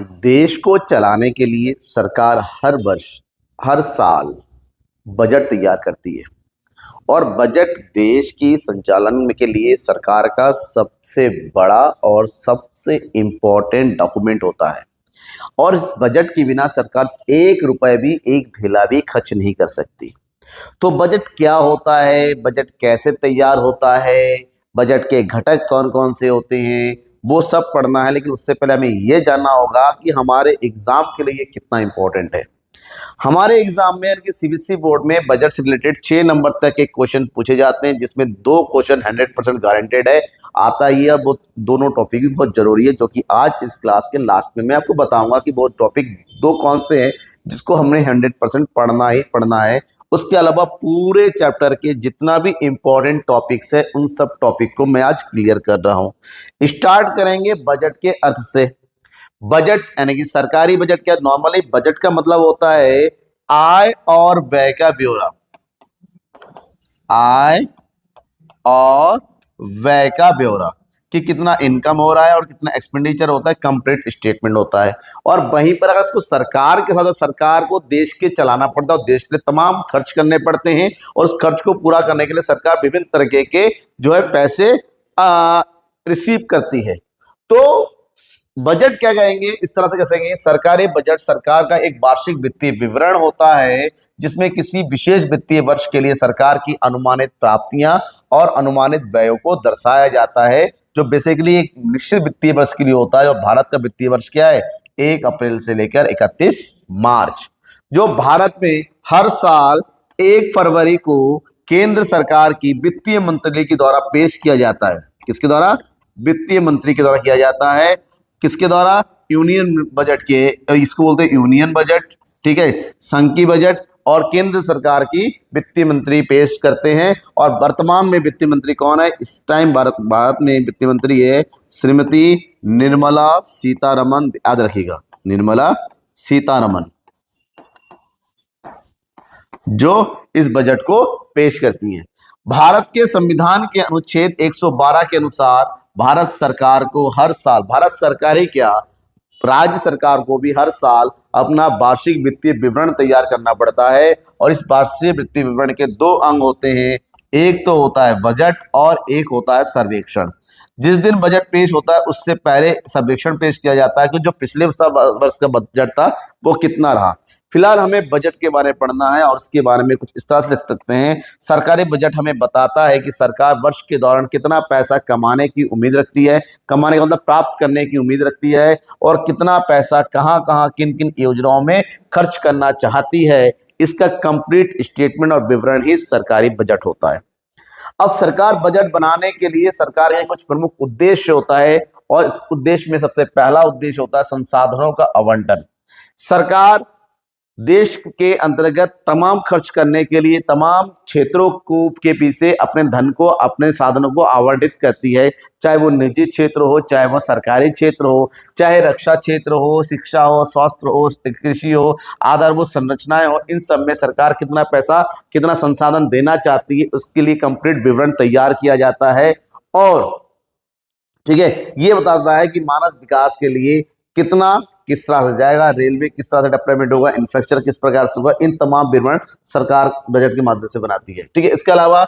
देश को चलाने के लिए सरकार हर वर्ष, हर साल बजट तैयार करती है और बजट देश की संचालन के लिए सरकार का सबसे बड़ा और सबसे इम्पोर्टेंट डॉक्यूमेंट होता है। और इस बजट के बिना सरकार एक रुपए भी, एक ढेला भी खर्च नहीं कर सकती। तो बजट क्या होता है, बजट कैसे तैयार होता है, बजट के घटक कौन कौन से होते हैं, वो सब पढ़ना है। लेकिन उससे पहले हमें ये जानना होगा कि हमारे एग्जाम के लिए ये कितना इंपॉर्टेंट है। हमारे एग्जाम में कि सीबीएसई बोर्ड में बजट से रिलेटेड 6 नंबर तक के क्वेश्चन पूछे जाते हैं, जिसमें 2 क्वेश्चन 100% गारंटेड है आता ही है। वो दोनों टॉपिक भी बहुत जरूरी है, जो कि आज इस क्लास के लास्ट में मैं आपको बताऊंगा कि वो टॉपिक 2 कौन से हैं जिसको हमने 100% पढ़ना ही पढ़ना है। उसके अलावा पूरे चैप्टर के जितना भी इंपॉर्टेंट टॉपिक्स है उन सब टॉपिक को मैं आज क्लियर कर रहा हूं। स्टार्ट करेंगे बजट के अर्थ से। बजट यानी कि सरकारी बजट क्या, नॉर्मली बजट का मतलब होता है आय और व्यय का ब्यौरा। आय और व्यय का ब्यौरा कि कितना इनकम हो रहा है और कितना एक्सपेंडिचर होता है, कंप्लीट स्टेटमेंट होता है। और वहीं पर अगर इसको सरकार के साथ, सरकार को देश के चलाना पड़ता है और देश के लिए तमाम खर्च करने पड़ते हैं और उस खर्च को पूरा करने के लिए सरकार विभिन्न तरीके के जो है पैसे रिसीव करती है। तो बजट क्या कहेंगे, इस तरह से कहेंगे सरकारी बजट सरकार का एक वार्षिक वित्तीय विवरण होता है, जिसमें किसी विशेष वित्तीय वर्ष के लिए सरकार की अनुमानित प्राप्तियां और अनुमानित व्ययों को दर्शाया जाता है, जो बेसिकली एक निश्चित वित्तीय वर्ष के लिए होता है। और भारत का वित्तीय वर्ष क्या है, 1 अप्रैल से लेकर 31 मार्च। जो भारत में हर साल 1 फरवरी को केंद्र सरकार की वित्तीय मंत्री के द्वारा पेश किया जाता है। किसके द्वारा? वित्तीय मंत्री के द्वारा किया जाता है। किसके द्वारा? यूनियन बजट के, इसको बोलते हैं यूनियन बजट, ठीक है, संघ की बजट और केंद्र सरकार की वित्तीय मंत्री पेश करते हैं। और वर्तमान में वित्तीय मंत्री कौन है? इस टाइम भारत में वित्तीय मंत्री है श्रीमती निर्मला सीतारमन। याद रखिएगा, निर्मला सीतारमन, जो इस बजट को पेश करती हैं। भारत के संविधान के अनुच्छेद 112 के अनुसार भारत सरकार को हर साल, भारत सरकार ही क्या, राज्य सरकार को भी हर साल अपना वार्षिक वित्तीय विवरण तैयार करना पड़ता है। और इस वार्षिक वित्तीय विवरण के 2 अंग होते हैं, एक तो होता है बजट और एक होता है सर्वेक्षण। जिस दिन बजट पेश होता है उससे पहले सर्वेक्षण पेश किया जाता है कि जो पिछले वर्ष का बजट था वो कितना रहा। फिलहाल हमें बजट के बारे में पढ़ना है और इसके बारे में कुछ इस तरह से लिख सकते हैं। सरकारी बजट हमें बताता है कि सरकार वर्ष के दौरान कितना पैसा कमाने की उम्मीद रखती है, कमाने का मतलब प्राप्त करने की उम्मीद रखती है, और कितना पैसा कहां कहां किन किन योजनाओं में खर्च करना चाहती है। इसका कंप्लीट स्टेटमेंट और विवरण ही सरकारी बजट होता है। अब सरकार बजट बनाने के लिए सरकार के कुछ प्रमुख उद्देश्य होता है और इस उद्देश्य में सबसे पहला उद्देश्य होता है संसाधनों का आवंटन। सरकार देश के अंतर्गत तमाम खर्च करने के लिए तमाम क्षेत्रों को के पीछे अपने धन को, अपने साधनों को आवंटित करती है, चाहे वो निजी क्षेत्र हो, चाहे वो सरकारी क्षेत्र हो, चाहे रक्षा क्षेत्र हो, शिक्षा हो, स्वास्थ्य हो, कृषि हो, आधारभूत संरचनाएं हो। इन सब में सरकार कितना पैसा, कितना संसाधन देना चाहती है, उसके लिए कंप्लीट विवरण तैयार किया जाता है। और ठीक है, ये बताता है कि मानव विकास के लिए कितना किस तरह से जाएगा, रेलवे किस तरह से डेवलपमेंट होगा, इंफ्रास्ट्रक्चर किस प्रकार से होगा, इन तमाम विवरण सरकार बजट के माध्यम से बनाती है। ठीक है, इसके अलावा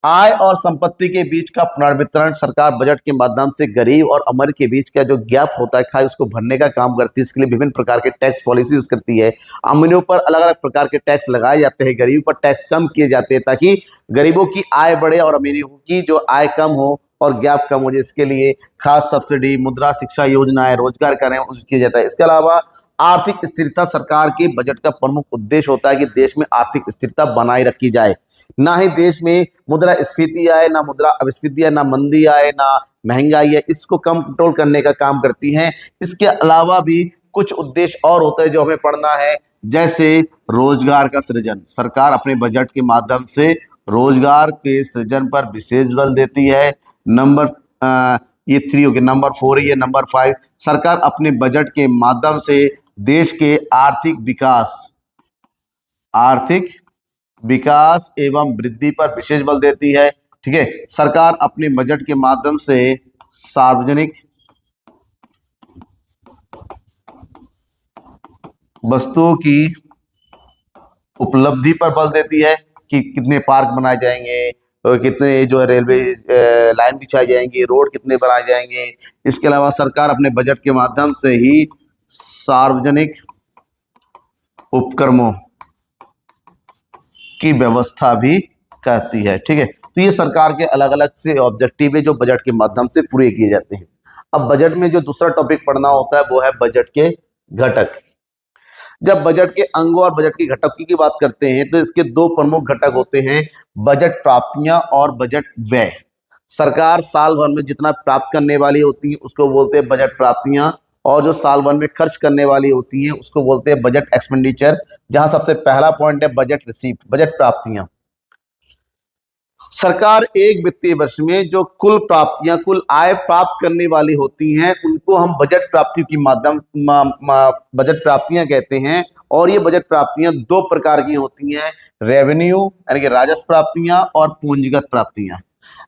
आय और संपत्ति के बीच का पुनर्वितरण सरकार बजट के माध्यम से गरीब और अमीर के बीच का जो गैप होता है खाली उसको भरने का काम करती है। इसके लिए विभिन्न प्रकार के टैक्स पॉलिसी यूज करती है। अमीरों पर अलग अलग प्रकार के टैक्स लगाए जाते हैं, गरीबों पर टैक्स कम किए जाते हैं, ताकि गरीबों की आय बढ़े और अमीरों की जो आय कम हो और गैप कम हो जाए। इसके लिए खास सब्सिडी, मुद्रा शिक्षा योजनाएं, रोजगार करें उसको किया जाता है। इसके अलावा आर्थिक स्थिरता सरकार के बजट का प्रमुख उद्देश्य होता है कि देश में आर्थिक स्थिरता बनाए रखी जाए, ना ही देश में मुद्रा स्फीति आए, ना मुद्रा अपस्फीति आए, ना मंदी आए, ना महंगाई आए। इसको कंट्रोल करने का काम करती हैं। इसके अलावा भी कुछ उद्देश्य और होते हैं जो हमें पढ़ना है, जैसे रोजगार का सृजन। सरकार अपने बजट के माध्यम से रोजगार के सृजन पर विशेष बल देती है। नंबर ये 3 हो गया, नंबर 4 है, ये नंबर 5, सरकार अपने बजट के माध्यम से देश के आर्थिक विकास एवं वृद्धि पर विशेष बल देती है। ठीक है, सरकार अपने बजट के माध्यम से सार्वजनिक वस्तुओं की उपलब्धि पर बल देती है कि कितने पार्क बनाए जाएंगे और कितने जो है रेलवे लाइन बिछाई जाएंगी, रोड कितने बनाए जाएंगे। इसके अलावा सरकार अपने बजट के माध्यम से ही सार्वजनिक उपक्रमों की व्यवस्था भी करती है। ठीक है, तो ये सरकार के अलग अलग से ऑब्जेक्टिव है जो बजट के माध्यम से पूरे किए जाते हैं। अब बजट में जो दूसरा टॉपिक पढ़ना होता है वो है बजट के घटक। जब बजट के अंगों और बजट की घटकों की बात करते हैं तो इसके दो प्रमुख घटक होते हैं, बजट प्राप्तियां और बजट व्यय। सरकार साल भर में जितना प्राप्त करने वाली होती है उसको बोलते हैं बजट प्राप्तियां, और जो साल भर में खर्च करने वाली होती हैं उसको बोलते हैं बजट एक्सपेंडिचर। जहां सबसे पहला पॉइंट है बजट रिसीप्ट, बजट प्राप्तियां। सरकार एक वित्तीय वर्ष में जो कुल प्राप्तियां, कुल आय प्राप्त करने वाली होती हैं उनको हम बजट प्राप्तियों की माध्यम बजट प्राप्तियां कहते हैं। और ये बजट प्राप्तियां दो प्रकार की होती हैं, रेवेन्यू यानी कि राजस्व प्राप्तियां और पूंजीगत प्राप्तियां।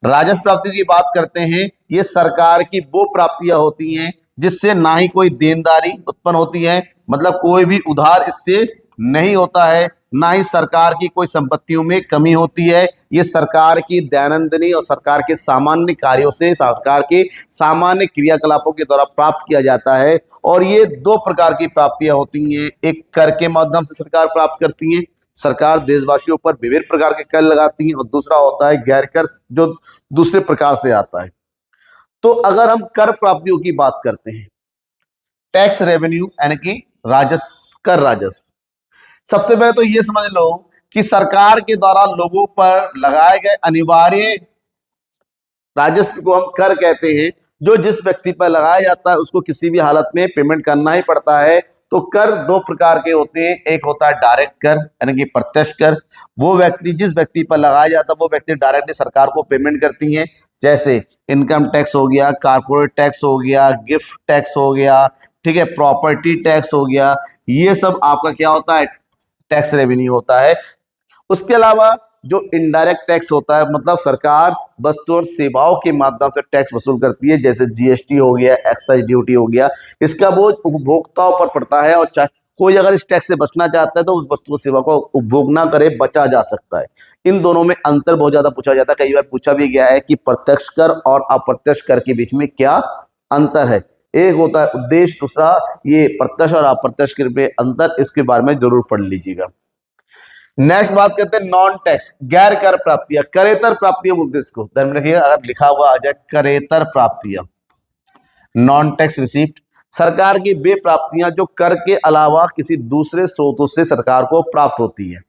राजस्व प्राप्तियों की बात करते हैं, ये सरकार की वो प्राप्तियां होती हैं जिससे ना ही कोई देनदारी उत्पन्न होती है, मतलब कोई भी उधार इससे नहीं होता है, ना ही सरकार की कोई संपत्तियों में कमी होती है। ये सरकार की दैनंदिनी और सरकार के सामान्य कार्यों से, सरकार के सामान्य क्रियाकलापों के द्वारा प्राप्त किया जाता है। और ये दो प्रकार की प्राप्तियां होती हैं, एक कर के माध्यम से सरकार प्राप्त करती है, सरकार देशवासियों पर विभिन्न प्रकार के कर लगाती है, और दूसरा होता है गैर कर जो दूसरे प्रकार से आता है। तो अगर हम कर प्राप्तियों की बात करते हैं, टैक्स रेवेन्यू यानी कि राजस्व, कर राजस्व, सबसे पहले तो ये समझ लो कि सरकार के द्वारा लोगों पर लगाए गए अनिवार्य राजस्व को हम कर कहते हैं। जो जिस व्यक्ति पर लगाया जाता है उसको किसी भी हालत में पेमेंट करना ही पड़ता है। तो कर दो प्रकार के होते हैं, एक होता है डायरेक्ट कर यानी कि प्रत्यक्ष कर, वो व्यक्ति जिस व्यक्ति पर लगाया जाता है वो व्यक्ति डायरेक्टली सरकार को पेमेंट करती हैं, जैसे इनकम टैक्स हो गया, कारपोरेट टैक्स हो गया, गिफ्ट टैक्स हो गया, ठीक है, प्रॉपर्टी टैक्स हो गया, ये सब आपका क्या होता है, टैक्स रेवेन्यू होता है। उसके अलावा जो इनडायरेक्ट टैक्स होता है, मतलब सरकार वस्तु और सेवाओं के माध्यम से टैक्स वसूल करती है, जैसे जीएसटी हो गया, एक्साइज ड्यूटी हो गया, इसका बोझ उपभोक्ताओं पर पड़ता है। और चाहे कोई अगर इस टैक्स से बचना चाहता है तो उस वस्तु और सेवा को उपभोग ना करे, बचा जा सकता है। इन दोनों में अंतर बहुत ज्यादा पूछा जाता है, कई बार पूछा भी गया है कि प्रत्यक्ष कर और अप्रत्यक्ष कर के बीच में क्या अंतर है। एक होता है उद्देश्य, दूसरा ये प्रत्यक्ष और अप्रत्यक्ष कर में अंतर, इसके बारे में जरूर पढ़ लीजिएगा। नेक्स्ट बात करते हैं नॉन टैक्स, गैर कर प्राप्तियां, करेतर प्राप्तियां बोलते हैं इसको, ध्यान में रखिएगा, अगर लिखा हुआ आ जाए करेतर प्राप्तियां, नॉन टैक्स रिसीप्ट, सरकार की वे प्राप्तियां जो कर के अलावा किसी दूसरे स्रोतों से सरकार को प्राप्त होती है।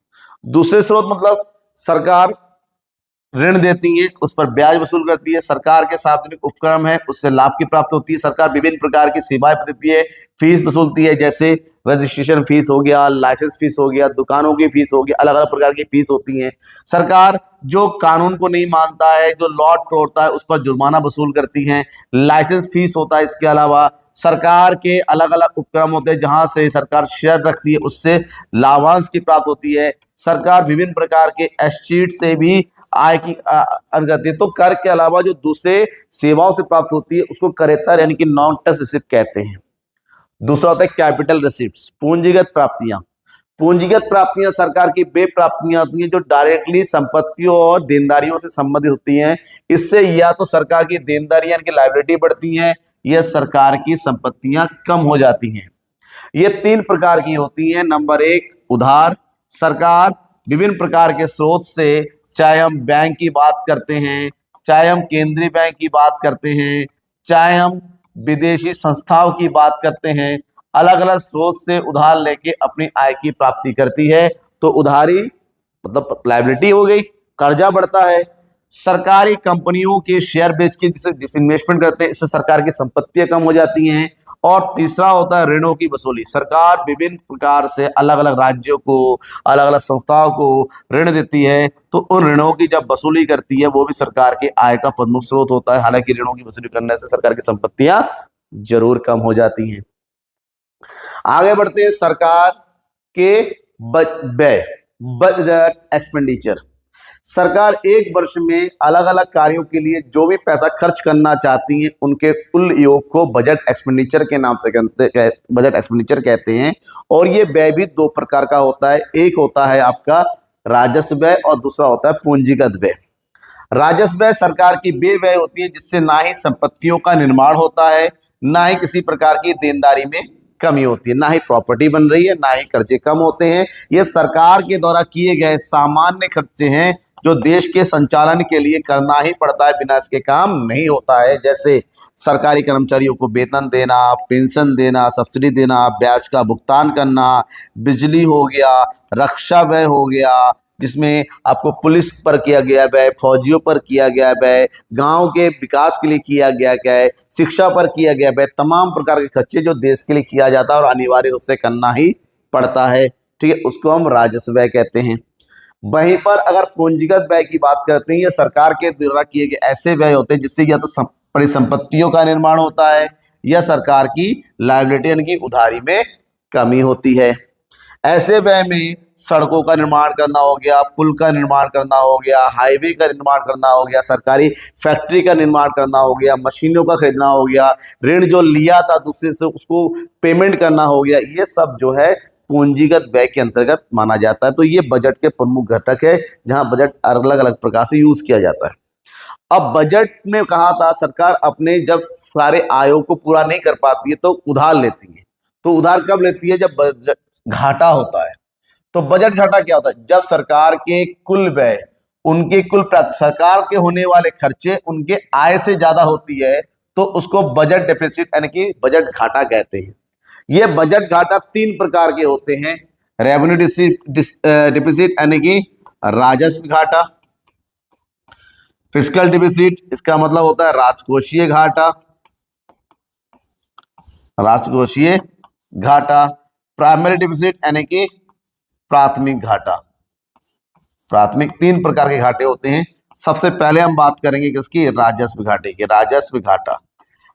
दूसरे स्रोत मतलब सरकार ऋण देती है, उस पर ब्याज वसूल करती है, सरकार के सार्वजनिक उपक्रम है उससे लाभ की प्राप्ति होती है, सरकार विभिन्न प्रकार की सेवाएं देती है, फीस वसूलती है, जैसे रजिस्ट्रेशन फीस हो गया, लाइसेंस फीस हो गया, दुकानों की फीस हो गया, अलग अलग प्रकार की फीस होती है। सरकार जो कानून को नहीं मानता है, जो लॉ तोड़ता है, उस पर जुर्माना वसूल करती है, लाइसेंस फीस होता है। इसके अलावा सरकार के अलग अलग उपक्रम होते हैं जहां से सरकार शेयर रखती है, उससे लाभांश की प्राप्त होती है। सरकार विभिन्न प्रकार के एस्टीट से भी आय की अर्ज करती है। तो कर के अलावा जो दूसरे सेवाओं से प्राप्त होती है उसको करेतर यानी कि नॉन टैक्स रिसिप्ट कहते हैं। दूसरा होता है कैपिटल रिसिप्ट्स, पूंजीगत प्राप्तियां। पूंजीगत प्राप्तियां सरकार की वे प्राप्तियां होती हैं जो डायरेक्टली संपत्तियों और देनदारियों से संबंधित होती हैं। इससे या तो सरकार की देनदारियां यानी कि लायबिलिटी बढ़ती हैं या सरकार की संपत्तियां कम हो जाती हैं। ये तीन प्रकार की होती हैं। नंबर एक, उधार, सरकार विभिन्न प्रकार के स्रोत से, चाहे हम बैंक की बात करते हैं, चाहे हम केंद्रीय बैंक की बात करते हैं, चाहे हम विदेशी संस्थाओं की बात करते हैं, अलग अलग स्रोत से उधार लेके अपनी आय की प्राप्ति करती है। तो उधारी मतलब लायबिलिटी हो गई, कर्जा बढ़ता है। सरकारी कंपनियों के शेयर बेच के जिसे डिसइन्वेस्टमेंट करते हैं, इससे सरकार की संपत्तियां कम हो जाती हैं। और तीसरा होता है ऋणों की वसूली, सरकार विभिन्न प्रकार से अलग अलग राज्यों को, अलग अलग संस्थाओं को ऋण देती है, तो उन ऋणों की जब वसूली करती है वो भी सरकार के आय का प्रमुख स्रोत होता है। हालांकि ऋणों की वसूली करने से सरकार की संपत्तियां जरूर कम हो जाती हैं। आगे बढ़ते हैं सरकार के व्यय, बजट एक्सपेंडिचर। सरकार एक वर्ष में अलग अलग कार्यों के लिए जो भी पैसा खर्च करना चाहती है उनके कुल योग को बजट एक्सपेंडिचर के नाम से बजट एक्सपेंडिचर कहते हैं। और ये व्यय भी दो प्रकार का होता है, एक होता है आपका राजस्व व्यय और दूसरा होता है पूंजीगत व्यय। राजस्व व्यय सरकार की वे व्यय होती है जिससे ना ही संपत्तियों का निर्माण होता है, ना ही किसी प्रकार की देनदारी में कमी होती है, ना ही प्रॉपर्टी बन रही है, ना ही खर्चे कम होते हैं। ये सरकार के द्वारा किए गए सामान्य खर्चे हैं जो देश के संचालन के लिए करना ही पड़ता है, बिना इसके काम नहीं होता है। जैसे सरकारी कर्मचारियों को वेतन देना, पेंशन देना, सब्सिडी देना, ब्याज का भुगतान करना, बिजली हो गया, रक्षा व्यय हो गया जिसमें आपको पुलिस पर किया गया व्यय, फौजियों पर किया गया व्यय, गांव के विकास के लिए किया गया व्यय, शिक्षा पर किया गया व्यय, तमाम प्रकार के खर्चे जो देश के लिए किया जाता है और अनिवार्य रूप से करना ही पड़ता है, ठीक है, उसको हम राजस्व व्यय कहते हैं। वहीं पर अगर पूंजीगत व्यय की बात करते हैं, ये सरकार के द्वारा किए गए ऐसे व्यय होते हैं जिससे या तो परिसंपत्तियों का निर्माण होता है या सरकार की लायबिलिटी यानी कि उधारी में कमी होती है। ऐसे व्यय में सड़कों का निर्माण करना हो गया, पुल का निर्माण करना हो गया, हाईवे का निर्माण करना हो गया, सरकारी फैक्ट्री का निर्माण करना हो गया, मशीनों का खरीदना हो गया, ऋण जो लिया था दूसरे से उसको पेमेंट करना हो गया, ये सब जो है पूंजीगत व्यय के अंतर्गत माना जाता है। तो ये बजट के प्रमुख घटक है जहां बजट अलग अलग प्रकार से यूज किया जाता है। अब बजट ने कहा था सरकार अपने जब सारे आयों को पूरा नहीं कर पाती है तो उधार लेती है। तो उधार कब लेती है? जब बजट घाटा होता है। तो बजट घाटा क्या होता है? जब सरकार के कुल व्यय उनके कुल सरकार के होने वाले खर्चे उनके आय से ज्यादा होती है तो उसको बजट डेफिसिट यानी कि बजट घाटा कहते हैं। ये बजट घाटा तीन प्रकार के होते हैं। रेवेन्यू डिफिसिट यानी कि राजस्व घाटा, फिस्कल डिफिसिट इसका मतलब होता है राजकोषीय घाटा, राजकोषीय घाटा, प्राइमरी डिफिसिट यानी कि प्राथमिक घाटा। प्राथमिक तीन प्रकार के घाटे होते हैं। सबसे पहले हम बात करेंगे किसकी? राजस्व घाटे की। राजस्व घाटा,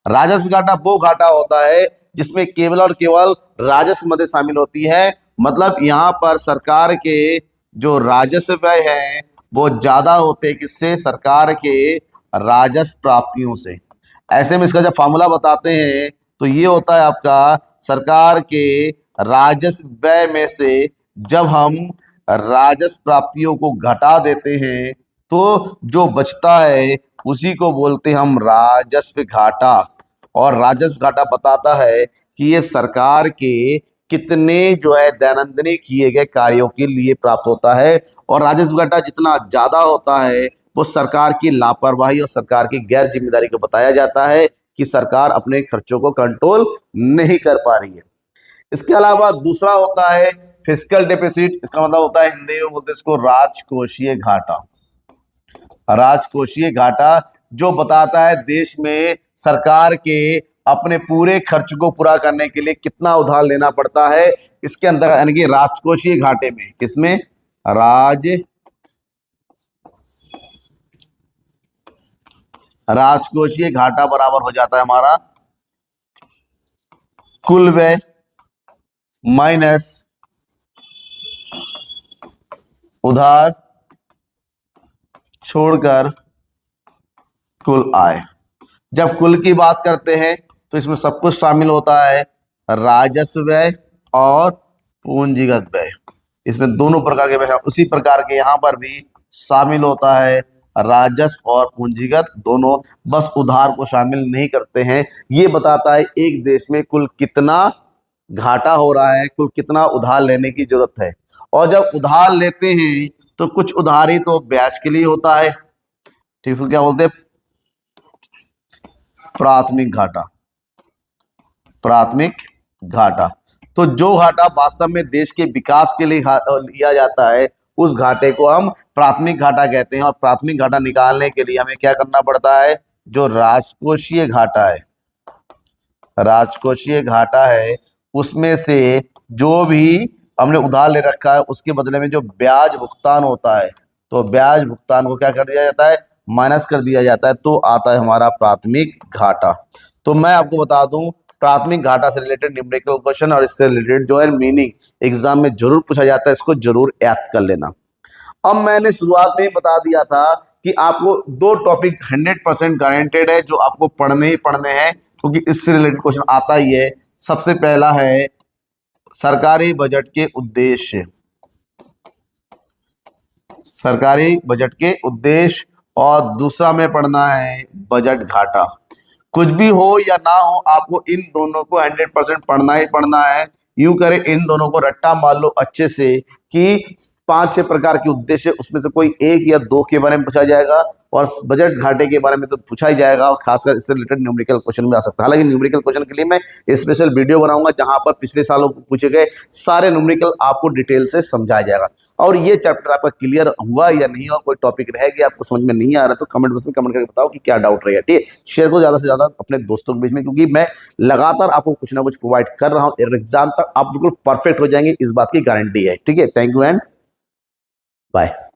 राजस्व घाटा वो घाटा होता है जिसमें केवल और केवल राजस्व मदें शामिल होती है। मतलब यहाँ पर सरकार के जो राजस्व व्यय है वो ज्यादा होते हैं किससे? सरकार के राजस्व प्राप्तियों से। ऐसे में इसका जब फॉर्मूला बताते हैं तो ये होता है आपका सरकार के राजस्व व्यय में से जब हम राजस्व प्राप्तियों को घटा देते हैं तो जो बचता है उसी को बोलते हैं हम राजस्व घाटा। और राजस्व घाटा बताता है कि ये सरकार के कितने जो है दैनंदिन किए गए कार्यों के लिए प्राप्त होता है। और राजस्व घाटा जितना ज्यादा होता है वो सरकार की लापरवाही और सरकार की गैर जिम्मेदारी को बताया जाता है कि सरकार अपने खर्चों को कंट्रोल नहीं कर पा रही है। इसके अलावा दूसरा होता है फिस्कल डेफिसिट। इसका मतलब होता है हिंदी में बोलते हैं इसको राजकोषीय घाटा। राजकोषीय घाटा जो बताता है देश में सरकार के अपने पूरे खर्च को पूरा करने के लिए कितना उधार लेना पड़ता है। इसके अंदर यानी कि राजकोषीय घाटे में, किसमें? राजकोषीय घाटा बराबर हो जाता है हमारा कुल व्यय माइनस उधार छोड़कर कुल आय। जब कुल की बात करते हैं तो इसमें सब कुछ शामिल होता है, राजस्व व्यय और पूंजीगत व्यय। इसमें दोनों प्रकार के व्यय, उसी प्रकार के यहाँ पर भी शामिल होता है राजस्व और पूंजीगत दोनों, बस उधार को शामिल नहीं करते हैं। ये बताता है एक देश में कुल कितना घाटा हो रहा है, कुल कितना उधार लेने की जरूरत है। और जब उधार लेते हैं तो कुछ उधारी तो ब्याज के लिए होता है, ठीक है, क्या बोलते हैं? प्राथमिक घाटा। प्राथमिक घाटा तो जो घाटा वास्तव में देश के विकास के लिए लिया जाता है उस घाटे को हम प्राथमिक घाटा कहते हैं। और प्राथमिक घाटा निकालने के लिए हमें क्या करना पड़ता है? जो राजकोषीय घाटा है, राजकोषीय घाटा है उसमें से जो भी हमने उधार ले रखा है उसके बदले में जो ब्याज भुगतान होता है तो ब्याज भुगतान को क्या कर दिया जाता है? माइनस कर दिया जाता है, तो आता है हमारा प्राथमिक घाटा। तो मैं आपको बता दूं प्राथमिक घाटा से रिलेटेड न्यूमेरिकल क्वेश्चन और इससे रिलेटेड जो है मीनिंग एग्जाम में जरूर पूछा जाता है, इसको जरूर याद कर लेना। अब मैंने शुरुआत में ही बता दिया था कि आपको दो टॉपिक 100% गारंटेड है जो आपको पढ़ने ही पढ़ने हैं, क्योंकि इससे रिलेटेड क्वेश्चन आता ही है। सबसे पहला है सरकारी बजट के उद्देश्य, सरकारी बजट के उद्देश्य, और दूसरा में पढ़ना है बजट घाटा। कुछ भी हो या ना हो, आपको इन दोनों को 100% पढ़ना ही पढ़ना है। यूं करें, इन दोनों को रट्टा मार लो अच्छे से कि 5-6 प्रकार के उद्देश्य, उसमें से कोई एक या दो के बारे में पूछा जाएगा, और बजट घाटे के बारे में तो पूछा ही जाएगा, और खासकर इससे रिलेटेड न्यूमेरिकल क्वेश्चन भी आ सकता है। हालांकि न्यूमेरिकल क्वेश्चन के लिए मैं स्पेशल वीडियो बनाऊंगा जहां पर पिछले सालों को पूछे गए सारे न्यूमेरिकल आपको डिटेल से समझाया जाएगा। और ये चैप्टर आपका क्लियर हुआ या नहीं हुआ, कोई टॉपिक रह गया आपको समझ में नहीं आ रहा, तो कमेंट बॉक्स में कमेंट करके बताओ कि क्या डाउट रहेगा। ठीक है, शेयर को ज्यादा से ज्यादा अपने दोस्तों के बीच में, क्योंकि मैं लगातार आपको कुछ ना कुछ प्रोवाइड कर रहा हूं। एग्जाम तक आप बिल्कुल परफेक्ट हो जाएंगे, इस बात की गारंटी है। ठीक है, थैंक यू एंड बाय।